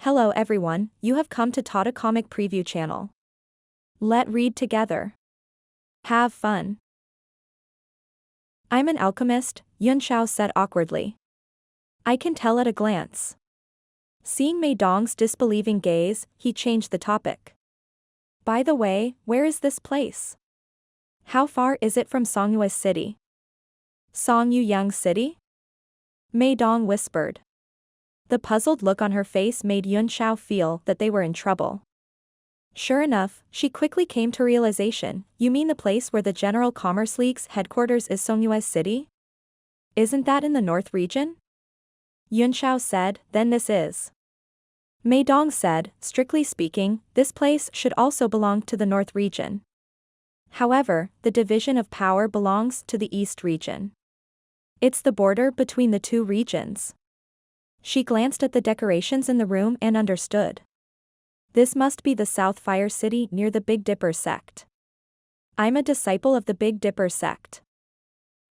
Hello everyone, you have come to Tata Comic Preview channel. Let read together. Have fun. I'm an alchemist, Yunxiao said awkwardly. I can tell at a glance. Seeing Mei Dong's disbelieving gaze, he changed the topic. By the way, where is this place? How far is it from Songyue City? Songyuyang City? Mei Dong whispered. The puzzled look on her face made Yunxiao feel that they were in trouble. Sure enough, she quickly came to realization, you mean the place where the General Commerce League's headquarters is Songyue City? Isn't that in the North region? Yunxiao said, then this is. Mei Dong said, strictly speaking, this place should also belong to the North region. However, the division of power belongs to the East region. It's the border between the two regions. She glanced at the decorations in the room and understood. This must be the South Fire City near the Big Dipper sect. I'm a disciple of the Big Dipper sect.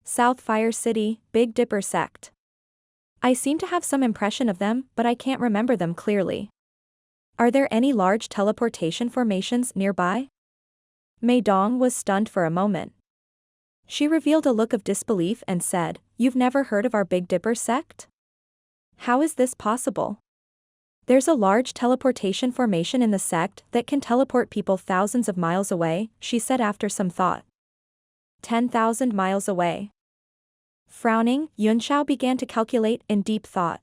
South Fire City, Big Dipper sect. I seem to have some impression of them, but I can't remember them clearly. Are there any large teleportation formations nearby? Mei Dong was stunned for a moment. She revealed a look of disbelief and said, you've never heard of our Big Dipper sect? How is this possible? There's a large teleportation formation in the sect that can teleport people thousands of miles away, she said after some thought. 10,000 miles away. Frowning, Yunxiao began to calculate in deep thought.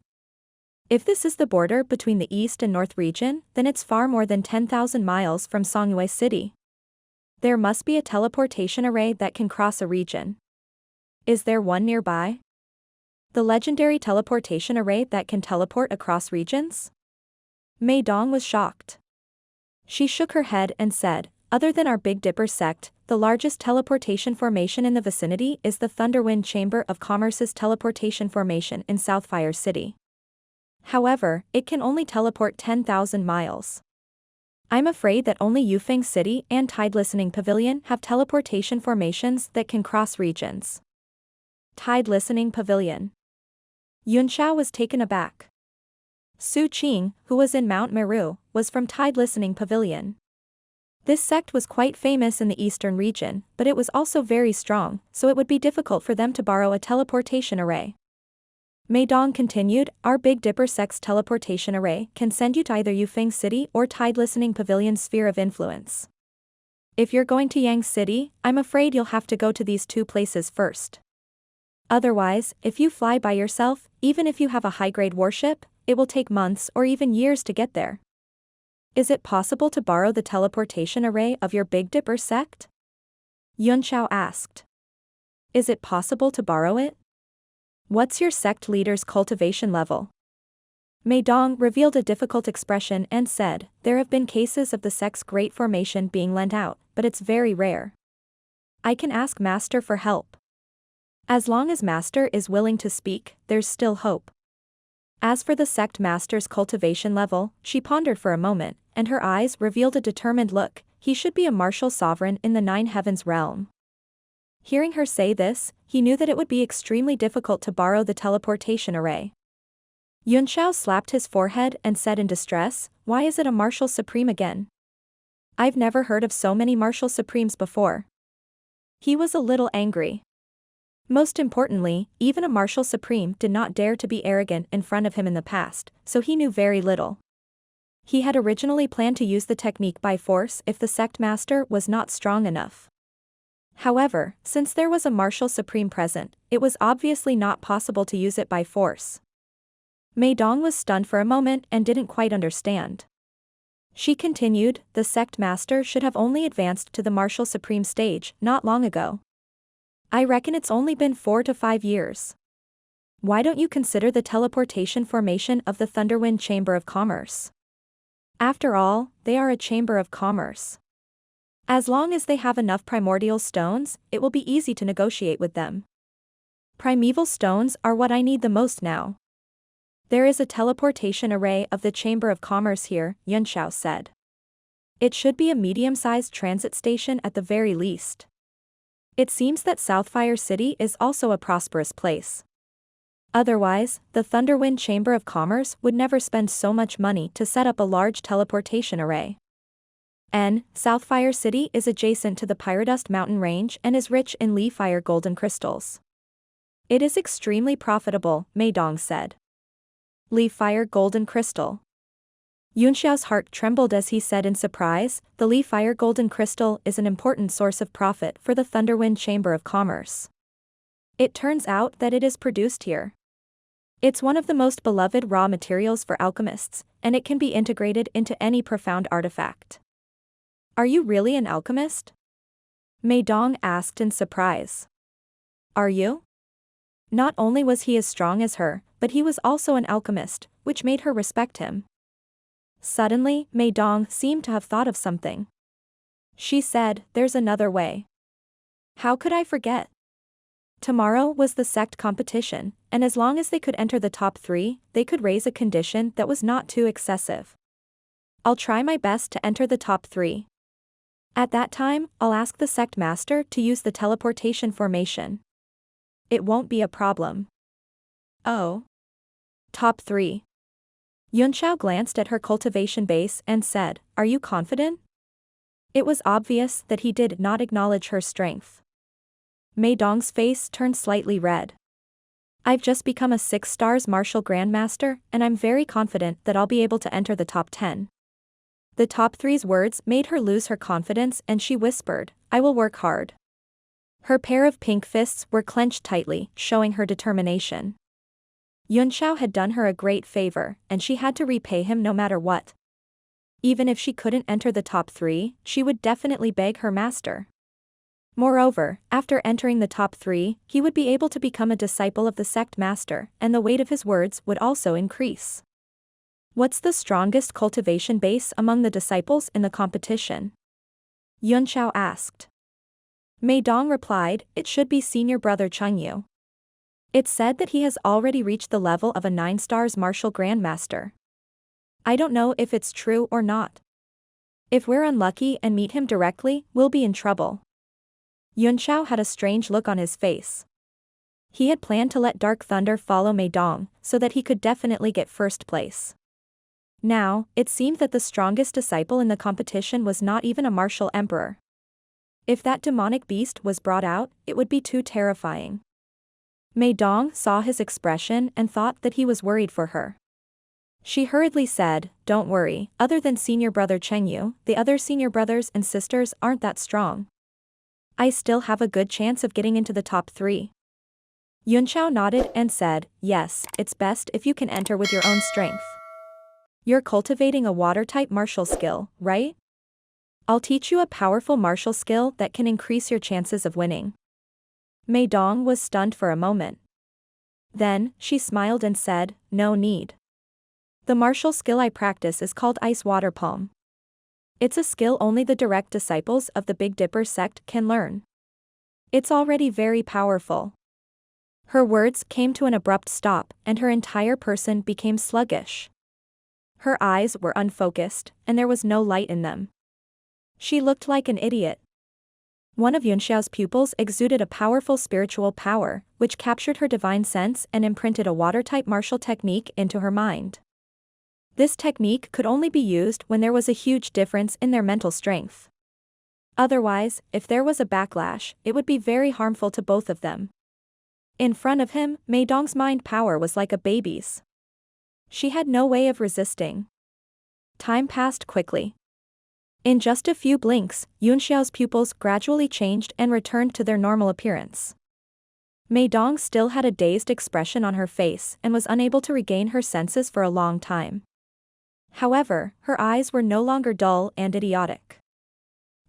If this is the border between the East and North region, then it's far more than 10,000 miles from Songyue City. There must be a teleportation array that can cross a region. Is there one nearby? The legendary teleportation array that can teleport across regions? Mei Dong was shocked. She shook her head and said, other than our Big Dipper sect, the largest teleportation formation in the vicinity is the Thunderwind Chamber of Commerce's teleportation formation in South Fire City. However, it can only teleport 10,000 miles. I'm afraid that only Yufeng City and Tide Listening Pavilion have teleportation formations that can cross regions. Tide Listening Pavilion. Yunxiao was taken aback. Su Qing, who was in Mount Meru, was from Tide Listening Pavilion. This sect was quite famous in the eastern region, but it was also very strong, so it would be difficult for them to borrow a teleportation array. Mei Dong continued, our Big Dipper sect's teleportation array can send you to either Yufeng City or Tide Listening Pavilion's sphere of influence. If you're going to Yang City, I'm afraid you'll have to go to these two places first. Otherwise, if you fly by yourself, even if you have a high-grade warship, it will take months or even years to get there. Is it possible to borrow the teleportation array of your Big Dipper sect? Yunxiao asked. Is it possible to borrow it? What's your sect leader's cultivation level? Mei Dong revealed a difficult expression and said, there have been cases of the sect's great formation being lent out, but it's very rare. I can ask Master for help. As long as Master is willing to speak, there's still hope. As for the sect Master's cultivation level, she pondered for a moment, and her eyes revealed a determined look, he should be a martial sovereign in the Nine Heavens realm. Hearing her say this, he knew that it would be extremely difficult to borrow the teleportation array. Yunxiao slapped his forehead and said in distress, why is it a martial supreme again? I've never heard of so many martial supremes before. He was a little angry. Most importantly, even a martial supreme did not dare to be arrogant in front of him in the past, so he knew very little. He had originally planned to use the technique by force if the sect master was not strong enough. However, since there was a martial supreme present, it was obviously not possible to use it by force. Mei Dong was stunned for a moment and didn't quite understand. She continued, the sect master should have only advanced to the martial supreme stage not long ago. I reckon it's only been 4 to 5 years. Why don't you consider the teleportation formation of the Thunderwind Chamber of Commerce? After all, they are a chamber of commerce. As long as they have enough primordial stones, it will be easy to negotiate with them. Primeval stones are what I need the most now. There is a teleportation array of the Chamber of Commerce here, Yunxiao said. It should be a medium-sized transit station at the very least. It seems that Southfire City is also a prosperous place. Otherwise, the Thunderwind Chamber of Commerce would never spend so much money to set up a large teleportation array. Southfire City is adjacent to the Pyrodust mountain range and is rich in Li Fire golden crystals. It is extremely profitable, Mei Dong said. Li Fire golden crystal. Yunxiao's heart trembled as he said in surprise, the Li Fire golden crystal is an important source of profit for the Thunderwind Chamber of Commerce. It turns out that it is produced here. It's one of the most beloved raw materials for alchemists, and it can be integrated into any profound artifact. Are you really an alchemist? Mei Dong asked in surprise. Are you? Not only was he as strong as her, but he was also an alchemist, which made her respect him. Suddenly, Mei Dong seemed to have thought of something. She said, there's another way. How could I forget? Tomorrow was the sect competition, and as long as they could enter the top 3, they could raise a condition that was not too excessive. I'll try my best to enter the top 3. At that time, I'll ask the sect master to use the teleportation formation. It won't be a problem. Oh. Top 3. Yunxiao glanced at her cultivation base and said, are you confident? It was obvious that he did not acknowledge her strength. Mei Dong's face turned slightly red. I've just become a 6 stars martial grandmaster, and I'm very confident that I'll be able to enter the top 10. The top 3's words made her lose her confidence and she whispered, I will work hard. Her pair of pink fists were clenched tightly, showing her determination. Yunxiao had done her a great favor, and she had to repay him no matter what. Even if she couldn't enter the top 3, she would definitely beg her master. Moreover, after entering the top 3, he would be able to become a disciple of the sect master, and the weight of his words would also increase. What's the strongest cultivation base among the disciples in the competition? Yunxiao asked. Mei Dong replied, it should be senior brother Chengyu. It's said that he has already reached the level of a 9 stars martial grandmaster. I don't know if it's true or not. If we're unlucky and meet him directly, we'll be in trouble. Yunxiao had a strange look on his face. He had planned to let Dark Thunder follow Mei Dong, so that he could definitely get first place. Now, it seemed that the strongest disciple in the competition was not even a martial emperor. If that demonic beast was brought out, it would be too terrifying. Mei Dong saw his expression and thought that he was worried for her. She hurriedly said, don't worry, other than senior brother Chengyu, the other senior brothers and sisters aren't that strong. I still have a good chance of getting into the top 3. Yunxiao nodded and said, yes, it's best if you can enter with your own strength. You're cultivating a water-type martial skill, right? I'll teach you a powerful martial skill that can increase your chances of winning. Mei Dong was stunned for a moment. Then, she smiled and said, no need. The martial skill I practice is called Ice Water Palm. It's a skill only the direct disciples of the Big Dipper sect can learn. It's already very powerful. Her words came to an abrupt stop, and her entire person became sluggish. Her eyes were unfocused, and there was no light in them. She looked like an idiot. One of Yunxiao's pupils exuded a powerful spiritual power, which captured her divine sense and imprinted a water-type martial technique into her mind. This technique could only be used when there was a huge difference in their mental strength. Otherwise, if there was a backlash, it would be very harmful to both of them. In front of him, Mei Dong's mind power was like a baby's. She had no way of resisting. Time passed quickly. In just a few blinks, Yunxiao's pupils gradually changed and returned to their normal appearance. Mei Dong still had a dazed expression on her face and was unable to regain her senses for a long time. However, her eyes were no longer dull and idiotic.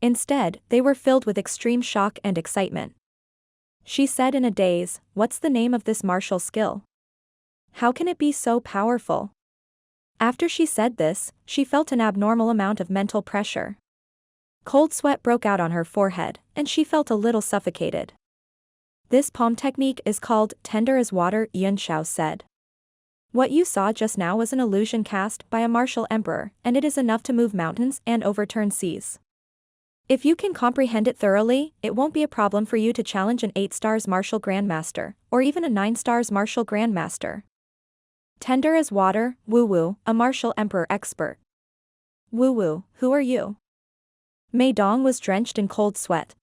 Instead, they were filled with extreme shock and excitement. She said in a daze, what's the name of this martial skill? How can it be so powerful? After she said this, she felt an abnormal amount of mental pressure. Cold sweat broke out on her forehead, and she felt a little suffocated. This palm technique is called tender as water, Yunxiao said. What you saw just now was an illusion cast by a martial emperor, and it is enough to move mountains and overturn seas. If you can comprehend it thoroughly, it won't be a problem for you to challenge an 8 stars martial grandmaster, or even a 9 stars martial grandmaster. Tender as water, Wu-Wu, a martial emperor expert. Wu-Wu, who are you? Mei Dong was drenched in cold sweat.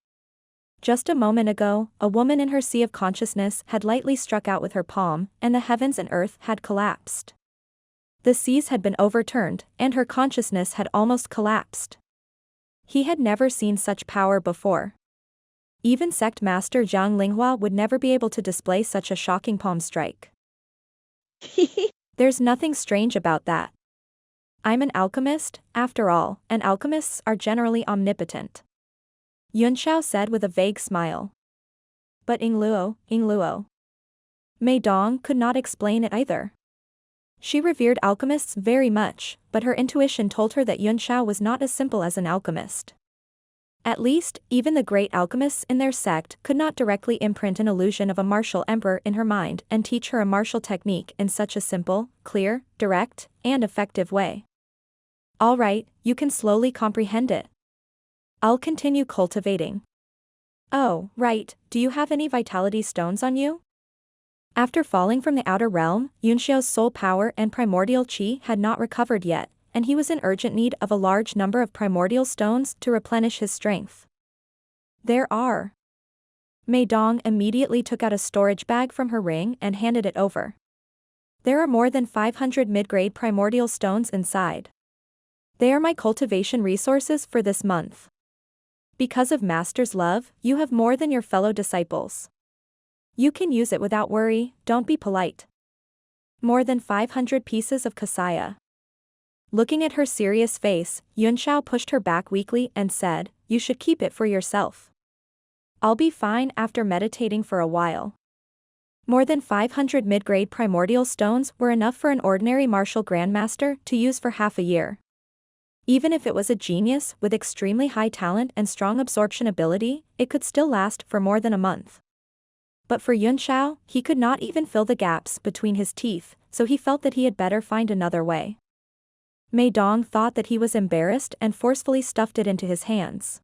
Just a moment ago, a woman in her sea of consciousness had lightly struck out with her palm, and the heavens and earth had collapsed. The seas had been overturned, and her consciousness had almost collapsed. He had never seen such power before. Even sect master Zhang Linghua would never be able to display such a shocking palm strike. There's nothing strange about that. I'm an alchemist, after all, and alchemists are generally omnipotent. Yunxiao said with a vague smile. But Yingluo. Mei Dong could not explain it either. She revered alchemists very much, but her intuition told her that Yunxiao was not as simple as an alchemist. At least, even the great alchemists in their sect could not directly imprint an illusion of a martial emperor in her mind and teach her a martial technique in such a simple, clear, direct, and effective way. All right, you can slowly comprehend it. I'll continue cultivating. Oh, right, do you have any vitality stones on you? After falling from the outer realm, Yunxiao's soul power and primordial qi had not recovered yet, and he was in urgent need of a large number of primordial stones to replenish his strength. There are. Mei Dong immediately took out a storage bag from her ring and handed it over. There are more than 500 mid-grade primordial stones inside. They are my cultivation resources for this month. Because of Master's love, you have more than your fellow disciples. You can use it without worry, don't be polite. More than 500 pieces of kasaya. Looking at her serious face, Yunxiao pushed her back weakly and said, you should keep it for yourself. I'll be fine after meditating for a while. More than 500 mid-grade primordial stones were enough for an ordinary martial grandmaster to use for half a year. Even if it was a genius with extremely high talent and strong absorption ability, it could still last for more than a month. But for Yunxiao, he could not even fill the gaps between his teeth, so he felt that he had better find another way. Mei Dong thought that he was embarrassed and forcefully stuffed it into his hands.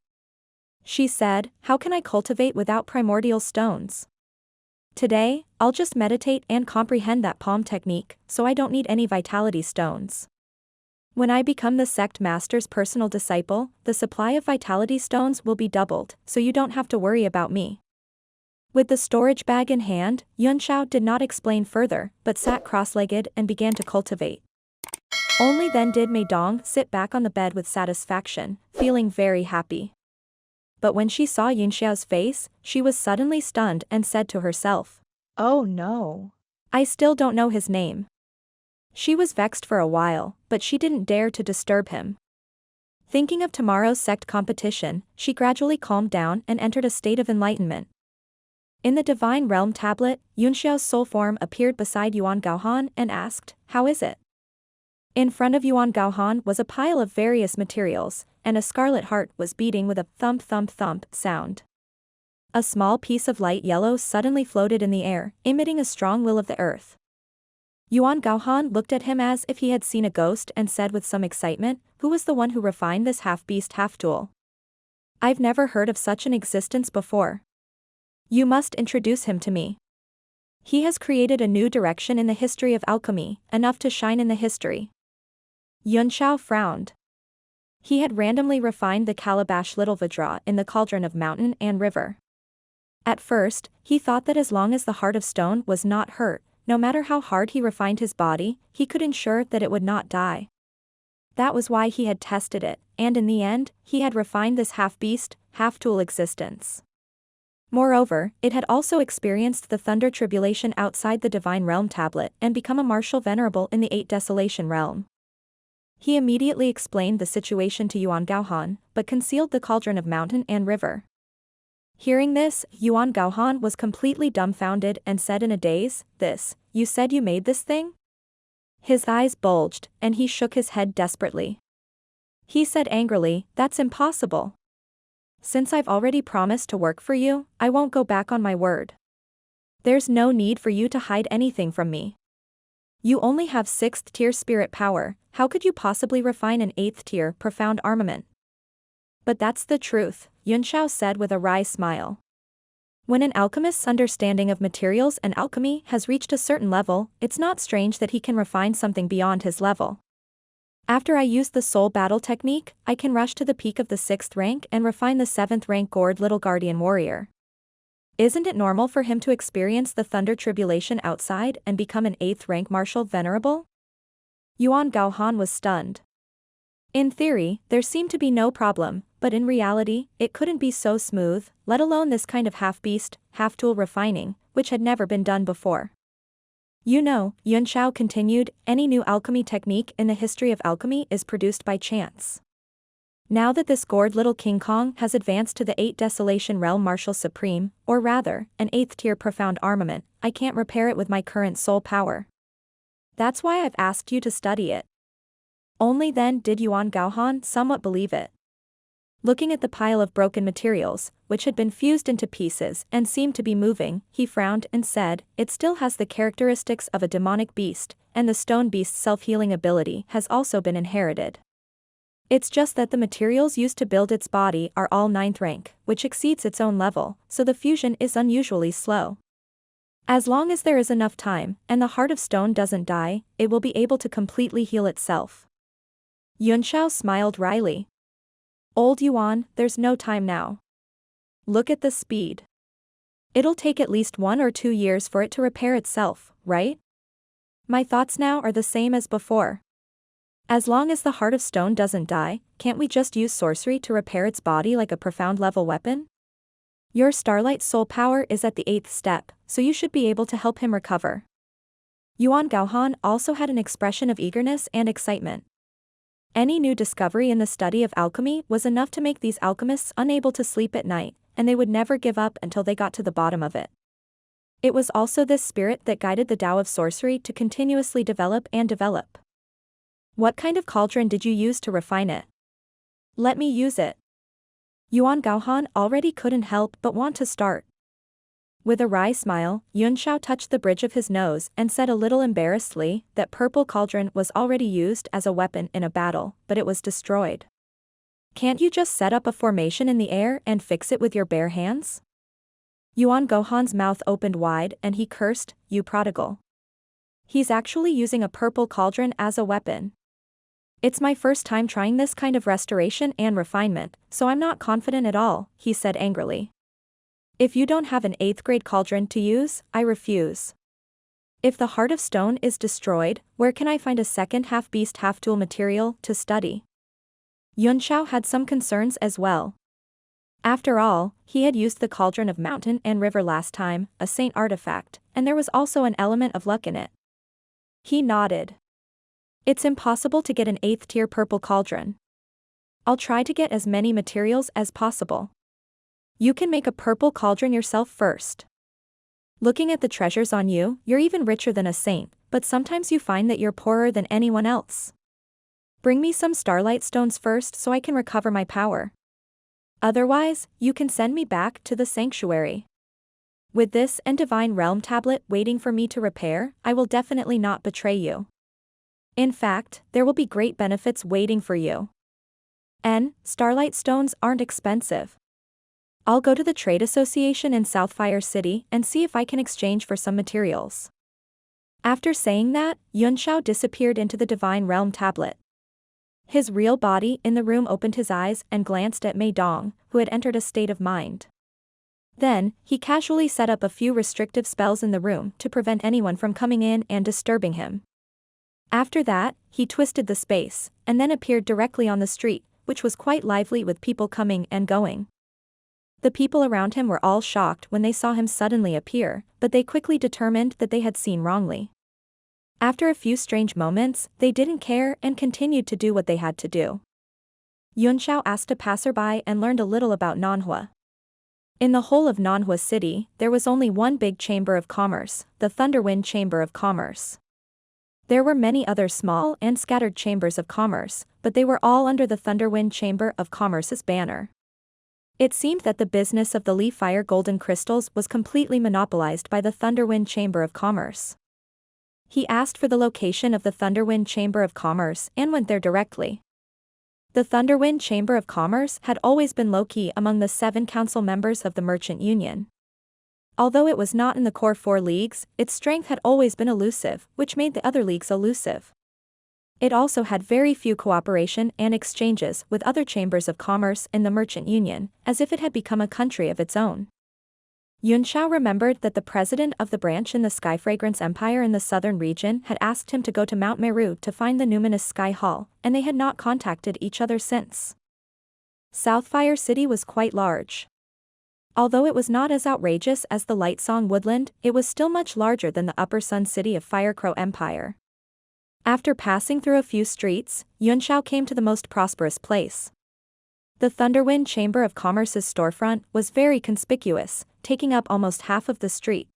She said, how can I cultivate without primordial stones? Today, I'll just meditate and comprehend that palm technique, so I don't need any vitality stones. When I become the sect master's personal disciple, the supply of vitality stones will be doubled, so you don't have to worry about me. With the storage bag in hand, Yunxiao did not explain further, but sat cross-legged and began to cultivate. Only then did Mei Dong sit back on the bed with satisfaction, feeling very happy. But when she saw Yunxiao's face, she was suddenly stunned and said to herself, oh no. I still don't know his name. She was vexed for a while, but she didn't dare to disturb him. Thinking of tomorrow's sect competition, she gradually calmed down and entered a state of enlightenment. In the Divine Realm tablet, Yunxiao's soul form appeared beside Yuan Gaohan and asked, how is it? In front of Yuan Gaohan was a pile of various materials, and a scarlet heart was beating with a thump-thump-thump sound. A small piece of light yellow suddenly floated in the air, emitting a strong will of the earth. Yuan Gaohan looked at him as if he had seen a ghost and said with some excitement, who was the one who refined this half-beast half-tool? I've never heard of such an existence before. You must introduce him to me. He has created a new direction in the history of alchemy, enough to shine in the history. Yunxiao frowned. He had randomly refined the calabash little Vidra in the cauldron of mountain and river. At first, he thought that as long as the heart of stone was not hurt, no matter how hard he refined his body, he could ensure that it would not die. That was why he had tested it, and in the end, he had refined this half-beast, half-tool existence. Moreover, it had also experienced the thunder tribulation outside the Divine Realm tablet and become a martial venerable in the 8 Desolation realm. He immediately explained the situation to Yuan Gaohan, but concealed the cauldron of mountain and river. Hearing this, Yuan Gaohan was completely dumbfounded and said in a daze, you said you made this thing? His eyes bulged, and he shook his head desperately. He said angrily, that's impossible. Since I've already promised to work for you, I won't go back on my word. There's no need for you to hide anything from me. You only have 6th tier spirit power, how could you possibly refine an 8th tier profound armament? But that's the truth, Yunxiao said with a wry smile. When an alchemist's understanding of materials and alchemy has reached a certain level, it's not strange that he can refine something beyond his level. After I use the soul battle technique, I can rush to the peak of the 6th rank and refine the 7th rank gourd little guardian warrior. Isn't it normal for him to experience the thunder tribulation outside and become an 8th rank martial venerable? Yuan Gaohan was stunned. In theory, there seemed to be no problem, but in reality, it couldn't be so smooth, let alone this kind of half-beast, half-tool refining, which had never been done before. You know, Yunxiao continued, any new alchemy technique in the history of alchemy is produced by chance. Now that this gourd little King Kong has advanced to the 8 Desolation Realm Martial Supreme, or rather, an 8th tier profound armament, I can't repair it with my current soul power. That's why I've asked you to study it. Only then did Yuan Gaohan somewhat believe it. Looking at the pile of broken materials, which had been fused into pieces and seemed to be moving, he frowned and said, it still has the characteristics of a demonic beast, and the stone beast's self-healing ability has also been inherited. It's just that the materials used to build its body are all 9th rank, which exceeds its own level, so the fusion is unusually slow. As long as there is enough time, and the heart of stone doesn't die, it will be able to completely heal itself. Yunxiao smiled wryly. Old Yuan, there's no time now. Look at the speed. It'll take at least 1 or 2 years for it to repair itself, right? My thoughts now are the same as before. As long as the heart of stone doesn't die, can't we just use sorcery to repair its body like a profound level weapon? Your Starlight soul power is at the 8th step, so you should be able to help him recover. Yuan Gaohan also had an expression of eagerness and excitement. Any new discovery in the study of alchemy was enough to make these alchemists unable to sleep at night, and they would never give up until they got to the bottom of it. It was also this spirit that guided the Tao of sorcery to continuously develop and develop. What kind of cauldron did you use to refine it? Let me use it. Yuan Gaohan already couldn't help but want to start. With a wry smile, Yunxiao touched the bridge of his nose and said a little embarrassedly that purple cauldron was already used as a weapon in a battle, but it was destroyed. Can't you just set up a formation in the air and fix it with your bare hands? Yuan Gaohan's mouth opened wide and he cursed, you prodigal. He's actually using a purple cauldron as a weapon. It's my first time trying this kind of restoration and refinement, so I'm not confident at all, he said angrily. If you don't have an 8th grade cauldron to use, I refuse. If the heart of stone is destroyed, where can I find a second half-beast half-tool material to study? Yunxiao had some concerns as well. After all, he had used the cauldron of mountain and river last time, a saint artifact, and there was also an element of luck in it. He nodded. It's impossible to get an 8th tier purple cauldron. I'll try to get as many materials as possible. You can make a purple cauldron yourself first. Looking at the treasures on you, you're even richer than a saint, but sometimes you find that you're poorer than anyone else. Bring me some starlight stones first so I can recover my power. Otherwise, you can send me back to the sanctuary. With this and Divine Realm tablet waiting for me to repair, I will definitely not betray you. In fact, there will be great benefits waiting for you. Starlight stones aren't expensive. I'll go to the trade association in Southfire City and see if I can exchange for some materials. After saying that, Yunxiao disappeared into the Divine Realm tablet. His real body in the room opened his eyes and glanced at Mei Dong, who had entered a state of mind. Then, he casually set up a few restrictive spells in the room to prevent anyone from coming in and disturbing him. After that, he twisted the space, and then appeared directly on the street, which was quite lively with people coming and going. The people around him were all shocked when they saw him suddenly appear, but they quickly determined that they had seen wrongly. After a few strange moments, they didn't care and continued to do what they had to do. Yunxiao asked a passerby and learned a little about Manhwa. In the whole of Manhua City, there was only one big chamber of commerce, the Thunderwind Chamber of Commerce. There were many other small and scattered chambers of commerce, but they were all under the Thunderwind Chamber of Commerce's banner. It seemed that the business of the Li Fire golden crystals was completely monopolized by the Thunderwind Chamber of Commerce. He asked for the location of the Thunderwind Chamber of Commerce and went there directly. The Thunderwind Chamber of Commerce had always been low-key among the 7 council members of the Merchant Union. Although it was not in the core 4 leagues, its strength had always been elusive, which made the other leagues elusive. It also had very few cooperation and exchanges with other chambers of commerce in the Merchant Union, as if it had become a country of its own. Yunxiao remembered that the president of the branch in the Sky Fragrance Empire in the southern region had asked him to go to Mount Meru to find the numinous Sky Hall, and they had not contacted each other since. Southfire City was quite large. Although it was not as outrageous as the Lightsong Woodland, it was still much larger than the Upper Sun City of Firecrow Empire. After passing through a few streets, Yunxiao came to the most prosperous place. The Thunderwind Chamber of Commerce's storefront was very conspicuous, taking up almost half of the street.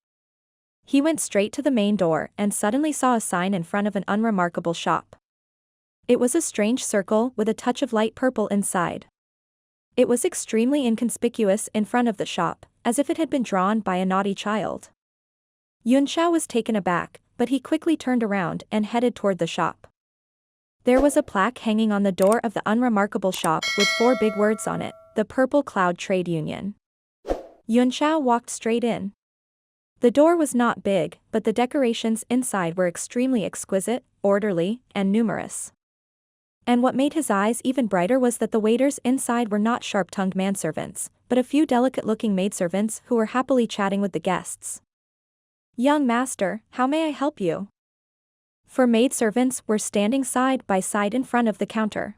He went straight to the main door and suddenly saw a sign in front of an unremarkable shop. It was a strange circle with a touch of light purple inside. It was extremely inconspicuous in front of the shop, as if it had been drawn by a naughty child. Yunxiao was taken aback, but he quickly turned around and headed toward the shop. There was a plaque hanging on the door of the unremarkable shop with 4 big words on it, the Purple Cloud Trade Union. Yunxiao walked straight in. The door was not big, but the decorations inside were extremely exquisite, orderly, and numerous. And what made his eyes even brighter was that the waiters inside were not sharp-tongued manservants, but a few delicate-looking maidservants who were happily chatting with the guests. "Young master, how may I help you?" 4 maidservants were standing side by side in front of the counter.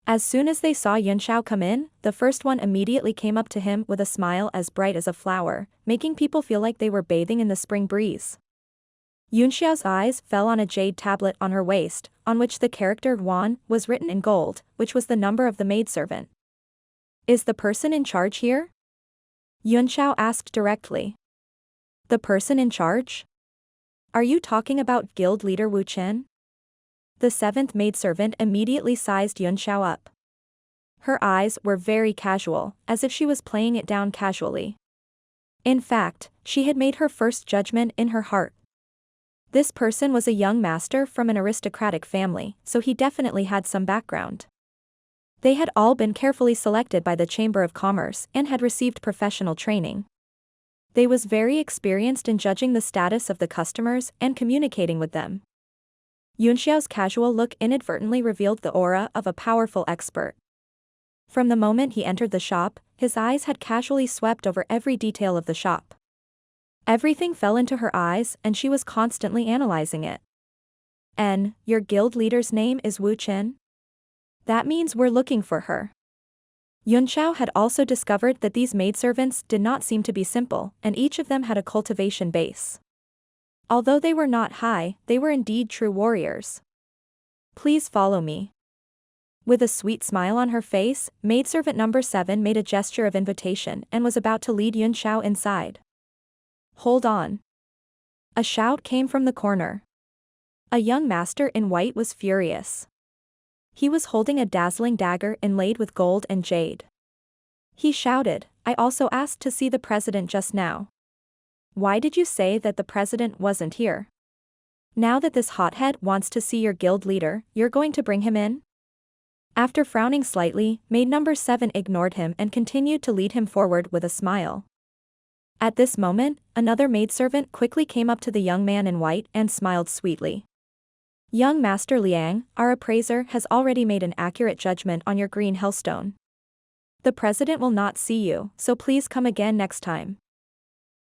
As soon as they saw Yunxiao come in, the first one immediately came up to him with a smile as bright as a flower, making people feel like they were bathing in the spring breeze. Yunxiao's eyes fell on a jade tablet on her waist, on which the character Yuan was written in gold, which was the number of the maidservant. "Is the person in charge here?" Yunxiao asked directly. "The person in charge? Are you talking about guild leader Wu Chen?" The 7th maidservant immediately sized Yunxiao up. Her eyes were very casual, as if she was playing it down casually. In fact, she had made her first judgment in her heart. This person was a young master from an aristocratic family, so he definitely had some background. They had all been carefully selected by the Chamber of Commerce and had received professional training. They was very experienced in judging the status of the customers and communicating with them. Yunxiao's casual look inadvertently revealed the aura of a powerful expert. From the moment he entered the shop, his eyes had casually swept over every detail of the shop. Everything fell into her eyes and she was constantly analyzing it. Your guild leader's name is Wu Chen? That means we're looking for her." Yunxiao had also discovered that these maidservants did not seem to be simple, and each of them had a cultivation base. Although they were not high, they were indeed true warriors. "Please follow me." With a sweet smile on her face, maidservant number 7 made a gesture of invitation and was about to lead Yunxiao inside. "Hold on." A shout came from the corner. A young master in white was furious. He was holding a dazzling dagger inlaid with gold and jade. He shouted, "I also asked to see the president just now. Why did you say that the president wasn't here? Now that this hothead wants to see your guild leader, you're going to bring him in?" After frowning slightly, maid number 7 ignored him and continued to lead him forward with a smile. At this moment, another maidservant quickly came up to the young man in white and smiled sweetly. "Young Master Liang, our appraiser has already made an accurate judgment on your green hellstone. The president will not see you, so please come again next time."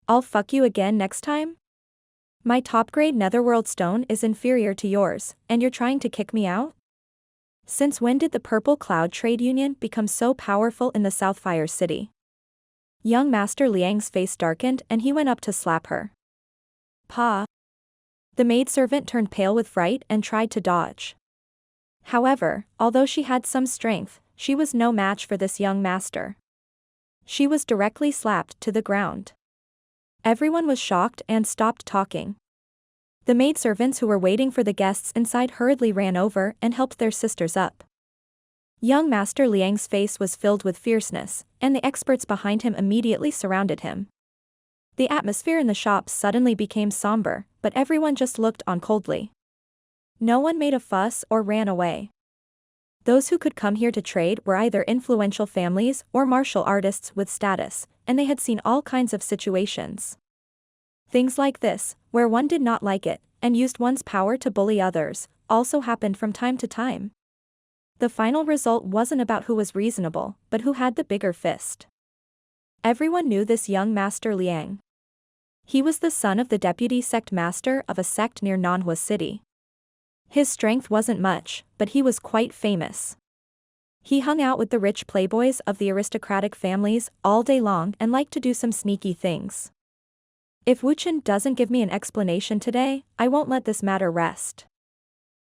"I'll fuck you again next time? My top-grade netherworld stone is inferior to yours, and you're trying to kick me out? Since when did the Purple Cloud Trade Union become so powerful in the Southfire City?" Young Master Liang's face darkened and he went up to slap her. "Pa." The maidservant turned pale with fright and tried to dodge. However, although she had some strength, she was no match for this young master. She was directly slapped to the ground. Everyone was shocked and stopped talking. The maidservants who were waiting for the guests inside hurriedly ran over and helped their sisters up. Young Master Liang's face was filled with fierceness, and the experts behind him immediately surrounded him. The atmosphere in the shop suddenly became somber, but everyone just looked on coldly. No one made a fuss or ran away. Those who could come here to trade were either influential families or martial artists with status, and they had seen all kinds of situations. Things like this, where one did not like it, and used one's power to bully others, also happened from time to time. The final result wasn't about who was reasonable, but who had the bigger fist. Everyone knew this young Master Liang. He was the son of the deputy sect master of a sect near Manhwa city. His strength wasn't much, but he was quite famous. He hung out with the rich playboys of the aristocratic families all day long and liked to do some sneaky things. If Wuchen doesn't give me an explanation today, I won't let this matter rest.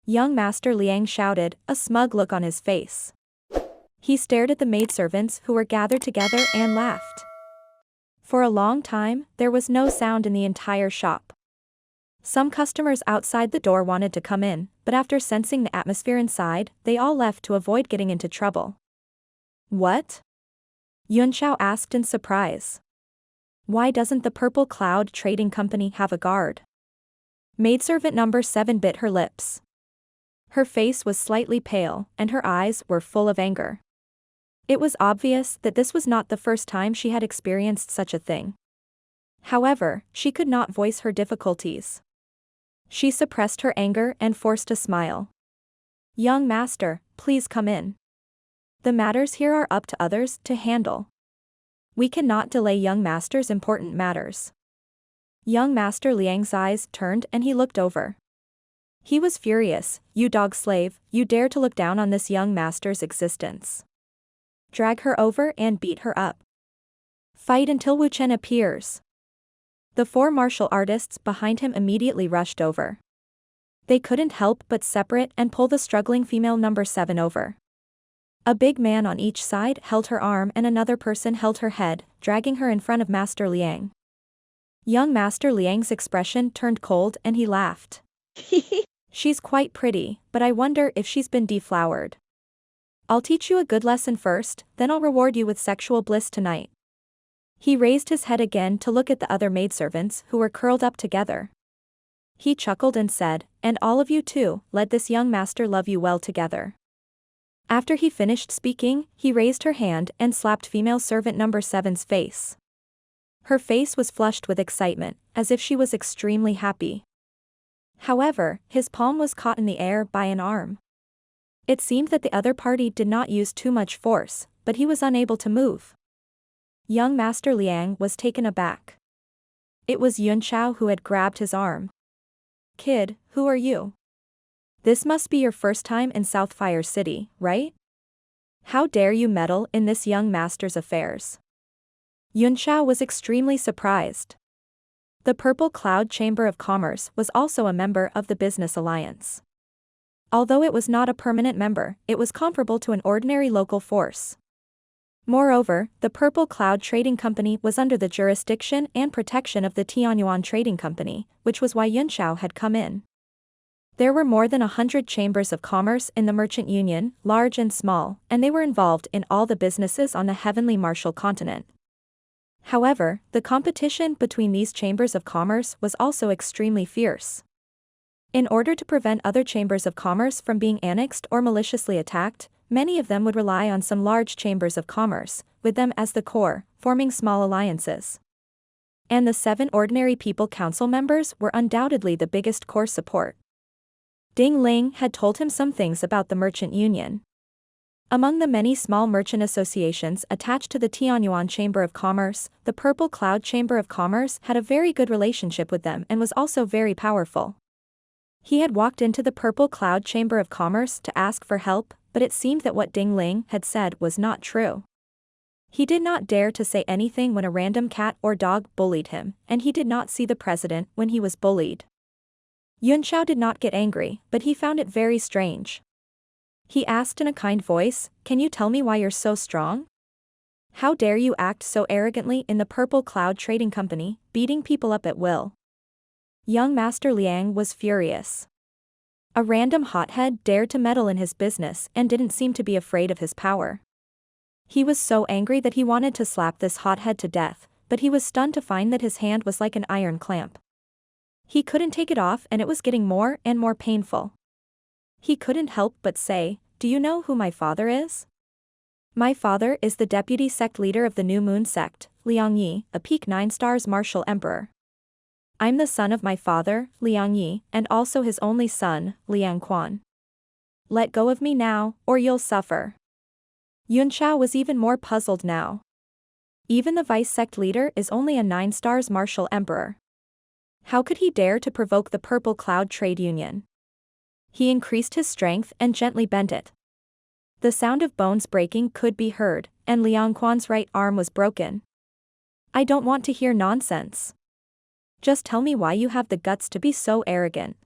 Young Master Liang shouted, a smug look on his face. He stared at the maidservants who were gathered together and laughed. For a long time, there was no sound in the entire shop. Some customers outside the door wanted to come in, but after sensing the atmosphere inside, they all left to avoid getting into trouble. What? Yunxiao asked in surprise. Why doesn't the Purple Cloud Trading Company have a guard? Maidservant number 7 bit her lips. Her face was slightly pale, and her eyes were full of anger. It was obvious that this was not the first time she had experienced such a thing. However, she could not voice her difficulties. She suppressed her anger and forced a smile. Young master, please come in. The matters here are up to others to handle. We cannot delay young master's important matters. Young Master Liang's eyes turned and he looked over. He was furious. You dog slave, you dare to look down on this young master's existence. Drag her over and beat her up. Fight until Wuchen appears. The 4 martial artists behind him immediately rushed over. They couldn't help but separate and pull the struggling female number 7 over. A big man on each side held her arm and another person held her head, dragging her in front of Master Liang. Young Master Liang's expression turned cold and he laughed. She's quite pretty, but I wonder if she's been deflowered. I'll teach you a good lesson first, then I'll reward you with sexual bliss tonight. He raised his head again to look at the other maidservants who were curled up together. He chuckled and said, and all of you too, let this young master love you well together. After he finished speaking, he raised her hand and slapped female servant number 7's face. Her face was flushed with excitement, as if she was extremely happy. However, his palm was caught in the air by an arm. It seemed that the other party did not use too much force, but he was unable to move. Young Master Liang was taken aback. It was Yunxiao who had grabbed his arm. Kid, who are you? This must be your first time in Southfire City, right? How dare you meddle in this young master's affairs? Yunxiao was extremely surprised. The Purple Cloud Chamber of Commerce was also a member of the Business Alliance. Although it was not a permanent member, it was comparable to an ordinary local force. Moreover, the Purple Cloud Trading Company was under the jurisdiction and protection of the Tianyuan Trading Company, which was why Yunxiao had come in. There were more than 100 chambers of commerce in the Merchant Union, large and small, and they were involved in all the businesses on the heavenly martial continent. However, the competition between these chambers of commerce was also extremely fierce. In order to prevent other chambers of commerce from being annexed or maliciously attacked, many of them would rely on some large chambers of commerce, with them as the core, forming small alliances. And the 7 ordinary people council members were undoubtedly the biggest core support. Ding Ling had told him some things about the Merchant Union. Among the many small merchant associations attached to the Tianyuan Chamber of Commerce, the Purple Cloud Chamber of Commerce had a very good relationship with them and was also very powerful. He had walked into the Purple Cloud Chamber of Commerce to ask for help, but it seemed that what Ding Ling had said was not true. He did not dare to say anything when a random cat or dog bullied him, and he did not see the president when he was bullied. Yunxiao did not get angry, but he found it very strange. He asked in a kind voice, "Can you tell me why you're so strong? How dare you act so arrogantly in the Purple Cloud Trading Company, beating people up at will?" Young Master Liang was furious. A random hothead dared to meddle in his business and didn't seem to be afraid of his power. He was so angry that he wanted to slap this hothead to death, but he was stunned to find that his hand was like an iron clamp. He couldn't take it off and it was getting more and more painful. He couldn't help but say, Do you know who my father is? My father is the deputy sect leader of the New Moon sect, Liang Yi, a peak 9 stars martial emperor. I'm the son of my father, Liang Yi, and also his only son, Liang Quan. Let go of me now, or you'll suffer. Yunxiao was even more puzzled now. Even the vice sect leader is only a 9 stars martial emperor. How could he dare to provoke the Purple Cloud Trade Union? He increased his strength and gently bent it. The sound of bones breaking could be heard, and Liang Quan's right arm was broken. I don't want to hear nonsense. Just tell me why you have the guts to be so arrogant.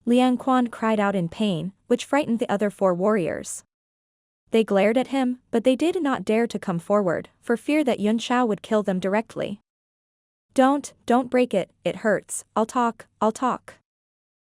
Liang Quan cried out in pain, which frightened the other 4 warriors. They glared at him, but they did not dare to come forward, for fear that Yunxiao would kill them directly. Don't break it, it hurts, I'll talk.